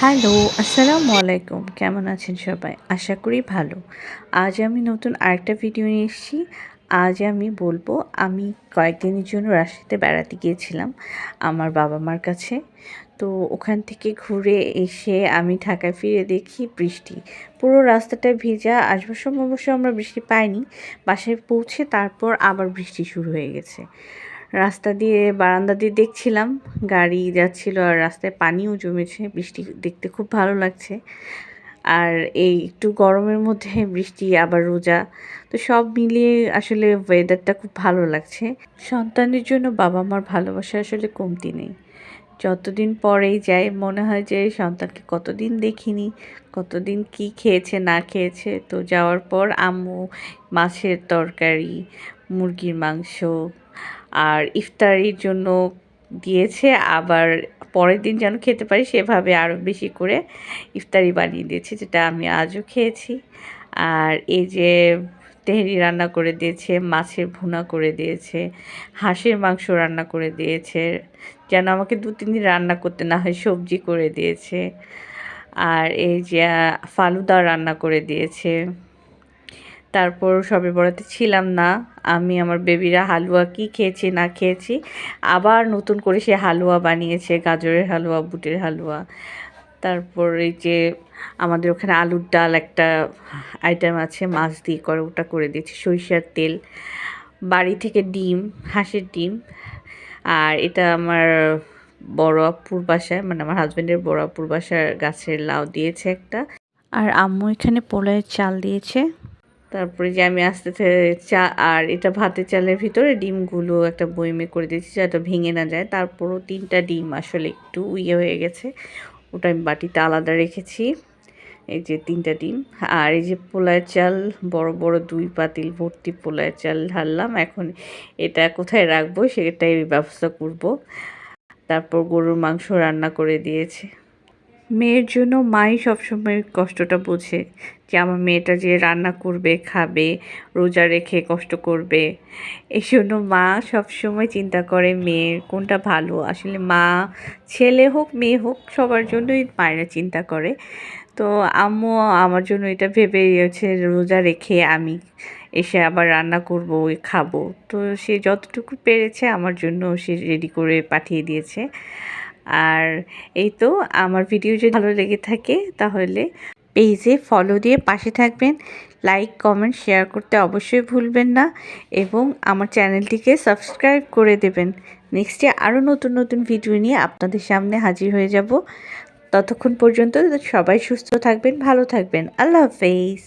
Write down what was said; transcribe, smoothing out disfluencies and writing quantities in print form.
Hello, আসসালামু আলাইকুম। কেমন আছেন সবাই? আশা করি ভালো। আজ আমি নতুন আরেকটা ভিডিও নিয়ে এসেছি। আজ আমি বলবো আমি কয়েকদিনের জন্য রাজশাহীতে বেড়াতে গিয়েছিলাম আমার বাবা-মার কাছে। তো ওখান থেকে ঘুরে এসে আমি ঢাকায় ফিরে দেখি বৃষ্টি। পুরো রাস্তাটা ভেজা। আসবার সময় অবশ্য আমরা বৃষ্টি পাইনি। বাসায় পৌঁছে তারপর আবার বৃষ্টি শুরু হয়ে গেছে। রাস্তা দিয়ে বারান্দা দিয়ে দেখছিলাম গাড়ি যাচ্ছিল আর রাস্তায় পানিও জমেছে। বৃষ্টি দেখতে খুব ভালো লাগছে। আর এই একটু গরমের মধ্যে বৃষ্টি আবার রোজা, তো সব মিলিয়ে আসলে ওয়েদারটা খুব ভালো লাগছে। সন্তানের জন্য বাবা মার ভালোবাসা আসলে কমতি নেই। যতদিন পরেই যায় মনে হয় যে সন্তানকে কতদিন দেখিনি, কতদিন কি খেয়েছে না খেয়েছে। তো যাওয়ার পর আম্মু মাছের তরকারি, মুরগির মাংস আর ইফতারির জন্য দিয়েছে। আবার পরের দিন যেন খেতে পারি সেভাবে আরও বেশি করে ইফতারি বানিয়ে দিয়েছে, যেটা আমি আজও খেয়েছি। আর এই যে তেহেরি রান্না করে দিয়েছে, মাছের ভুনা করে দিয়েছে, হাঁসের মাংস রান্না করে দিয়েছে, যেন আমাকে ২-৩ দিন রান্না করতে না হয়, সবজি করে দিয়েছে। আর এই যে ফালুদা রান্না করে দিয়েছে। তারপর শবে বরাতে ছিলাম না, আমি আমার বেবিরা হালুয়া কি খেয়েছি না খেয়েছি, আবার নতুন করে সে হালুয়া বানিয়েছে, গাজরের হালুয়া, বুটের হালুয়া। তারপর এই যে আমাদের ওখানে আলুর ডাল একটা আইটেম আছে, মাছ দিয়ে করে, ওটা করে দিয়েছি, সরিষার তেল, বাড়ি থেকে ডিম, হাঁসের ডিম। আর এটা আমার বড় আপুর বাসায়, মানে আমার হাজব্যান্ডের বড় আপুর বাসার গাছের লাউ দিয়েছে একটা। আর আম্মু এখানে পোলাওয়ের চাল দিয়েছে। তারপরে যে আমি আস্তে আস্তে চা, আর এটা ভাতের চালের ভিতরে ডিমগুলো একটা বয়মে করে দিয়েছি যাতে ভেঙে না যায়। তারপরও 3টা ডিম আসলে একটু হয়ে গেছে, ওটা আমি বাটিতে আলাদা রেখেছি। এই যে 3টা ডিম। আর এই যে পোলাওয়ের চাল, বড় বড় 2 পাতিল ভর্তি পোলাওয়ের চাল ঢাললাম। এখন এটা কোথায় রাখবো সেটাই ব্যবস্থা করব। তারপর গরুর মাংস রান্না করে দিয়েছে। মেয়ের জন্য মাই সবসময় কষ্টটা বোঝে, যে আমার মেয়েটা যে রান্না করবে, খাবে, রোজা রেখে কষ্ট করবে। এই জন্য মা সবসময় চিন্তা করে মেয়ের কোনটা ভালো। আসলে মা, ছেলে হোক মেয়ে হোক, সবার জন্যই মায়েরা চিন্তা করে। তো আম্মু আমার জন্য এটা ভেবেই হচ্ছে রোজা রেখে আমি এসে আবার রান্না করব, ওই খাবো। তো সে যতটুকু পেরেছে আমার জন্য সে রেডি করে পাঠিয়ে দিয়েছে। আর এই তো, আমার ভিডিও যদি ভালো লেগে থাকে তাহলে পেজে ফলো দিয়ে পাশে থাকবেন। লাইক, কমেন্ট, শেয়ার করতে অবশ্যই ভুলবেন না এবং আমার চ্যানেলটিকে সাবস্ক্রাইব করে দেবেন। নেক্সটে আরও নতুন নতুন ভিডিও নিয়ে আপনাদের সামনে হাজির হয়ে যাব। ততক্ষণ পর্যন্ত সবাই সুস্থ থাকবেন, ভালো থাকবেন। আল্লাহ হাফেজ।